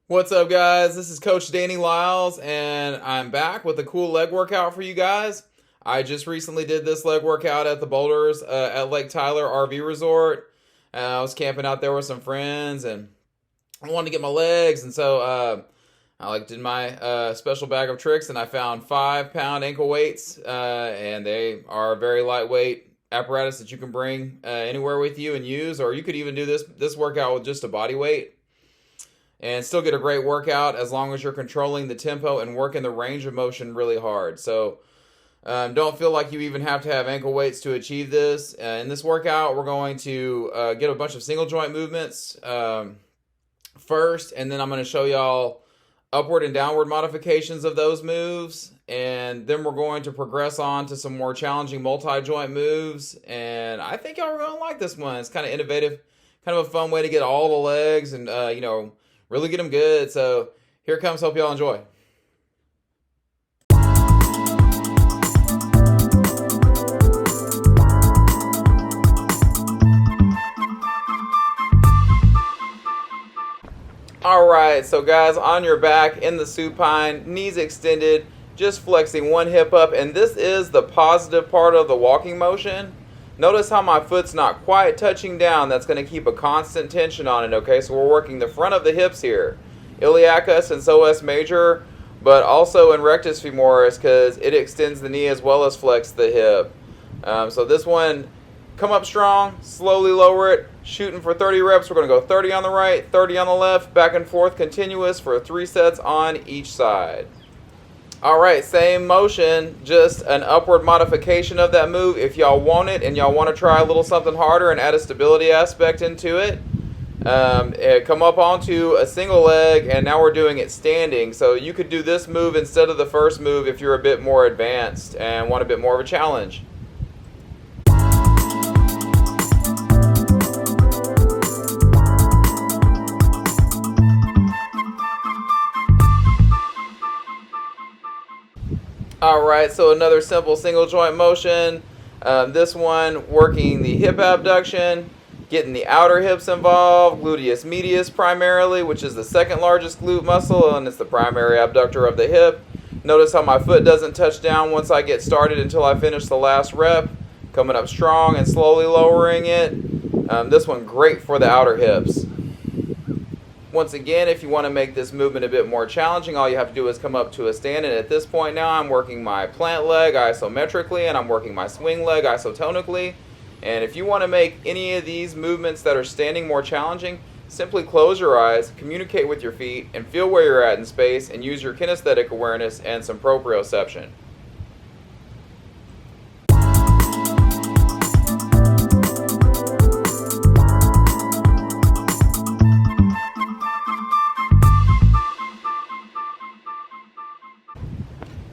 What's up, guys? This is Coach Danny Liles, and I'm back with a cool leg workout for you guys. I just recently did this leg workout at the Boulders at Lake Tyler RV Resort. I was camping out there with some friends, and I wanted to get my legs, and so I did my special bag of tricks, and I found 5-pound ankle weights, and they are very lightweight apparatus that you can bring anywhere with you and use, or you could even do this workout with just a body weight and still get a great workout as long as you're controlling the tempo and working the range of motion really hard. So don't feel like you even have to have ankle weights to achieve this. In this workout, we're going to get a bunch of single joint movements first, and then I'm going to show y'all upward and downward modifications of those moves, and then we're going to progress on to some more challenging multi-joint moves, and I think y'all are going to like this one. It's kind of innovative, kind of a fun way to get all the legs and, really get them good. So here it comes. Hope y'all enjoy. Alright, so guys, on your back in the supine, knees extended, just flexing one hip up, and this is the positive part of the walking motion. Notice how my foot's not quite touching down. That's going to keep a constant tension on it, okay? So we're working the front of the hips here. Iliacus and psoas major, but also in rectus femoris because it extends the knee as well as flex the hip. So this one, come up strong, slowly lower it, shooting for 30 reps. We're going to go 30 on the right, 30 on the left, back and forth continuous for 3 sets on each side. Alright, same motion, just an upward modification of that move. If y'all want it and y'all want to try a little something harder and add a stability aspect into it, come up onto a single leg, and now we're doing it standing. So you could do this move instead of the first move if you're a bit more advanced and want a bit more of a challenge. Alright, so another simple single joint motion. This one working the hip abduction, getting the outer hips involved, gluteus medius primarily, which is the second largest glute muscle, and it's the primary abductor of the hip. Notice how my foot doesn't touch down once I get started until I finish the last rep. Coming up strong and slowly lowering it. This one great for the outer hips. Once again, if you want to make this movement a bit more challenging, all you have to do is come up to a stand, and at this point now I'm working my plant leg isometrically and I'm working my swing leg isotonically. And if you want to make any of these movements that are standing more challenging, simply close your eyes, communicate with your feet, and feel where you're at in space, and use your kinesthetic awareness and some proprioception.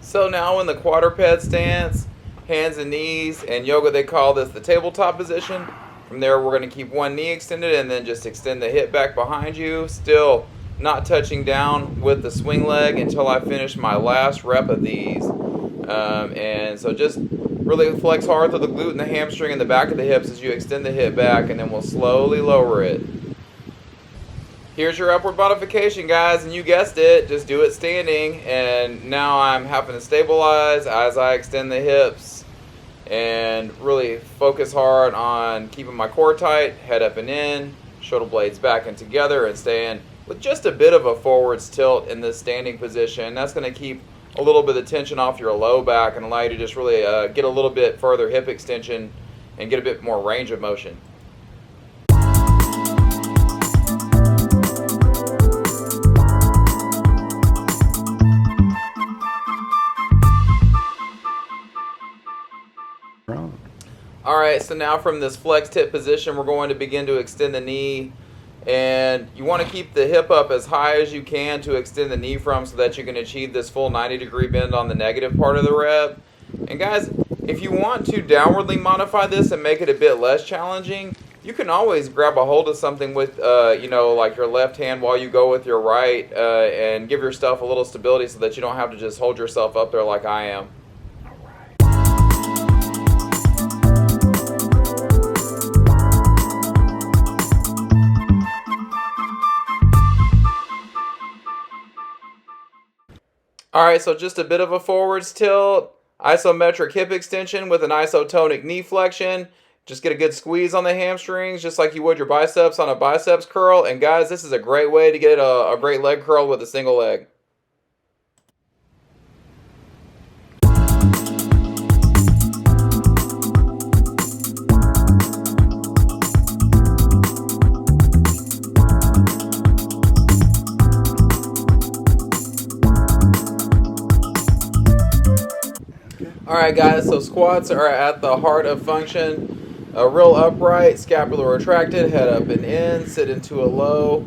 So now in the quadruped stance, hands and knees, and yoga they call this the tabletop position. From there we're going to keep one knee extended and then just extend the hip back behind you, still not touching down with the swing leg until I finish my last rep of these. And so just really flex hard through the glute and the hamstring and the back of the hips as you extend the hip back, and then we'll slowly lower it. Here's your upward modification, guys, and you guessed it, just do it standing. And now I'm having to stabilize as I extend the hips and really focus hard on keeping my core tight, head up and in, shoulder blades back and together, and staying with just a bit of a forwards tilt in this standing position. That's going to keep a little bit of tension off your low back and allow you to just really get a little bit further hip extension and get a bit more range of motion. Alright, so now from this flexed hip position, we're going to begin to extend the knee. And you want to keep the hip up as high as you can to extend the knee from, so that you can achieve this full 90-degree bend on the negative part of the rep. And guys, if you want to downwardly modify this and make it a bit less challenging, you can always grab a hold of something with, like your left hand while you go with your right, and give yourself a little stability so that you don't have to just hold yourself up there like I am. All right, so just a bit of a forwards tilt, isometric hip extension with an isotonic knee flexion. Just get a good squeeze on the hamstrings, just like you would your biceps on a biceps curl. And guys, this is a great way to get a great leg curl with a single leg. Alright guys, so squats are at the heart of function. Real upright, scapula retracted, head up and in, sit into a low.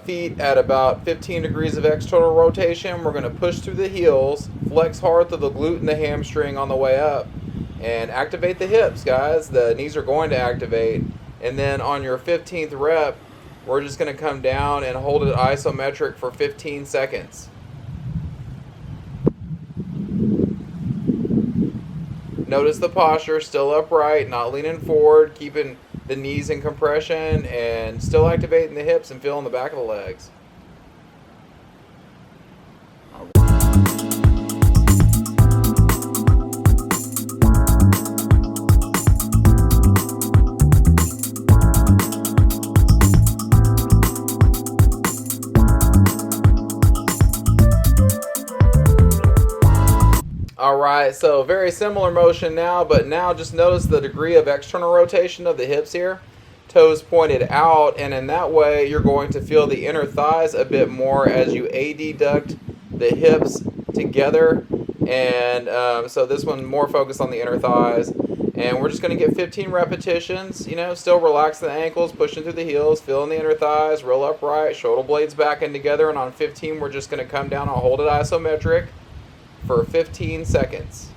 Feet at about 15 degrees of external rotation. We're going to push through the heels, flex hard through the glute and the hamstring on the way up, and activate the hips, guys. The knees are going to activate. And then on your 15th rep, we're just going to come down and hold it isometric for 15 seconds. Notice the posture, still upright, not leaning forward, keeping the knees in compression, and still activating the hips and feeling the back of the legs. Alright, so very similar motion now, but now just notice the degree of external rotation of the hips here. Toes pointed out, and in that way you're going to feel the inner thighs a bit more as you adduct the hips together. And so this one more focused on the inner thighs. And we're just going to get 15 repetitions, still relaxing the ankles, pushing through the heels, feeling the inner thighs, real upright, shoulder blades back in together. And on 15 we're just going to come down and hold it isometric for 15 seconds.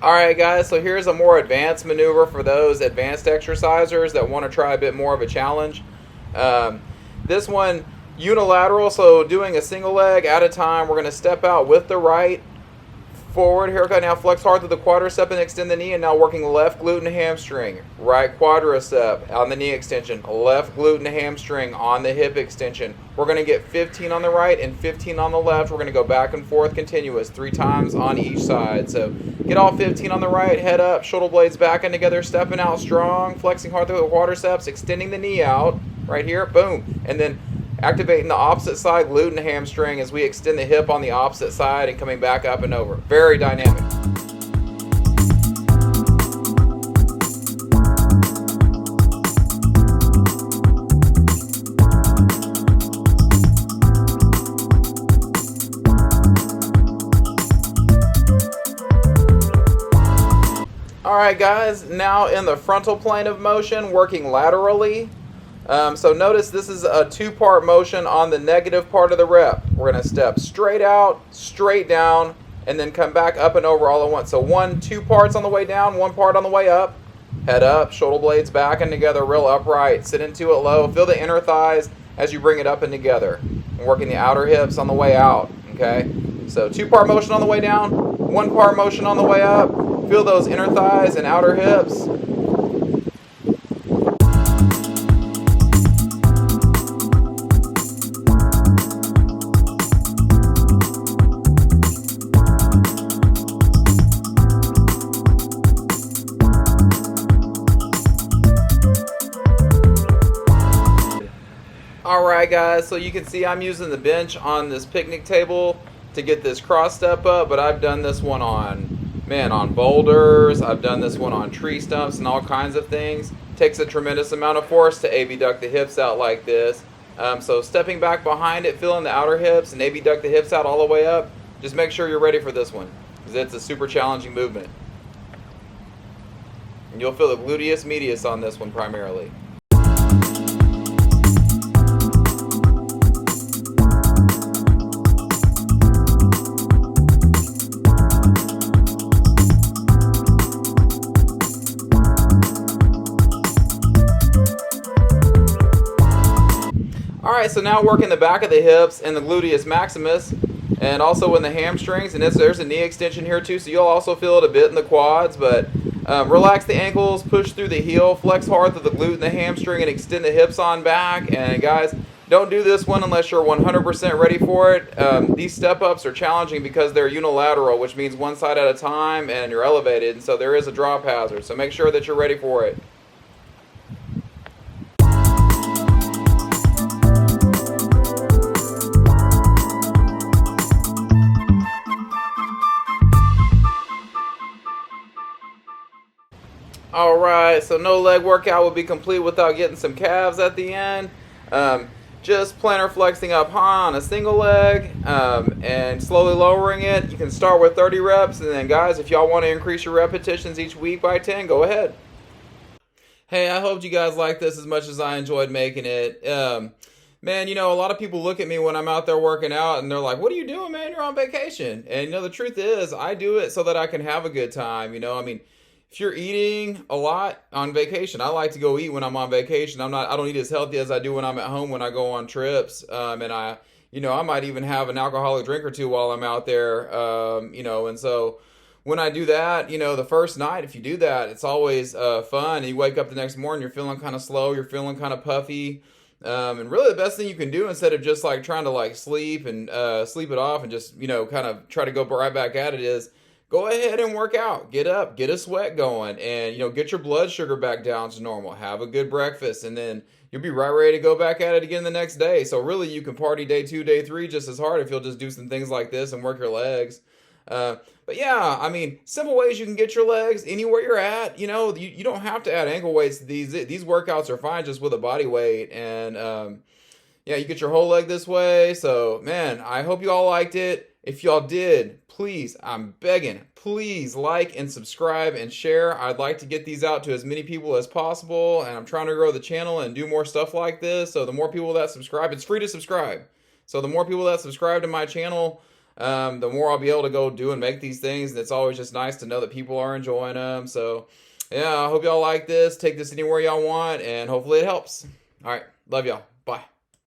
Alright guys, so here's a more advanced maneuver for those advanced exercisers that want to try a bit more of a challenge. This one, unilateral, so doing a single leg at a time. We're going to step out with the right, forward haircut. Now flex hard through the quadricep and extend the knee, and now working left glute and hamstring. Right quadricep on the knee extension, left glute and hamstring on the hip extension. We're going to get 15 on the right and 15 on the left. We're going to go back and forth continuous 3 times on each side. So get all 15 on the right, head up, shoulder blades back in together, stepping out strong, flexing hard through the quadriceps, extending the knee out right here, boom, and then activating the opposite side glute and hamstring as we extend the hip on the opposite side and coming back up and over. Very dynamic. Alright guys, now in the frontal plane of motion, working laterally. So notice this is a 2-part motion on the negative part of the rep. We're going to step straight out, straight down, and then come back up and over all at once. So 2 parts on the way down, 1 part on the way up. Head up, shoulder blades back and together, real upright. Sit into it low. Feel the inner thighs as you bring it up and together. And working the outer hips on the way out. Okay? So 2-part motion on the way down, 1-part motion on the way up. Feel those inner thighs and outer hips. Alright guys, so you can see I'm using the bench on this picnic table to get this cross step up, but I've done this one on boulders, I've done this one on tree stumps and all kinds of things. Takes a tremendous amount of force to abduct the hips out like this. So stepping back behind it, feeling the outer hips and abduct the hips out all the way up. Just make sure you're ready for this one, because it's a super challenging movement. And you'll feel the gluteus medius on this one primarily. Alright, so now working the back of the hips and the gluteus maximus, and also in the hamstrings, and there's a knee extension here too, so you'll also feel it a bit in the quads, but relax the ankles, push through the heel, flex hard through the glute and the hamstring, and extend the hips on back. And guys, don't do this one unless you're 100% ready for it. These step-ups are challenging because they're unilateral, which means one side at a time, and you're elevated, and so there is a drop hazard, so make sure that you're ready for it. Alright, so no leg workout would be complete without getting some calves at the end. Just plantar flexing up high on a single leg and slowly lowering it. You can start with 30 reps, and then guys, if y'all want to increase your repetitions each week by 10, go ahead. Hey, I hope you guys like this as much as I enjoyed making it. Man, you know, a lot of people look at me when I'm out there working out and they're like, what are you doing, man? You're on vacation. And you know, the truth is, I do it so that I can have a good time. You know, I mean, if you're eating a lot on vacation, I like to go eat when I'm on vacation. I don't eat as healthy as I do when I'm at home when I go on trips. And I might even have an alcoholic drink or two while I'm out there. And so when I do that, you know, the first night, if you do that, it's always fun. And you wake up the next morning, you're feeling kind of slow, you're feeling kind of puffy. And really the best thing you can do, instead of just like trying to like sleep and sleep it off and just, you know, kind of try to go right back at it, is go ahead and work out. Get up, get a sweat going, and, you know, get your blood sugar back down to normal. Have a good breakfast, and then you'll be right ready to go back at it again the next day. So really, you can party day 2, day 3 just as hard if you'll just do some things like this and work your legs. But yeah, I mean, simple ways you can get your legs anywhere you're at. You know, you don't have to add ankle weights to these. These workouts are fine just with a body weight, and yeah, you get your whole leg this way. So man, I hope you all liked it. If y'all did, please, I'm begging, please like and subscribe and share. I'd like to get these out to as many people as possible, and I'm trying to grow the channel and do more stuff like this. So the more people that subscribe, it's free to subscribe. So the more people that subscribe to my channel, the more I'll be able to go do and make these things. And it's always just nice to know that people are enjoying them. So yeah, I hope y'all like this. Take this anywhere y'all want, and hopefully it helps. All right, love y'all. Bye.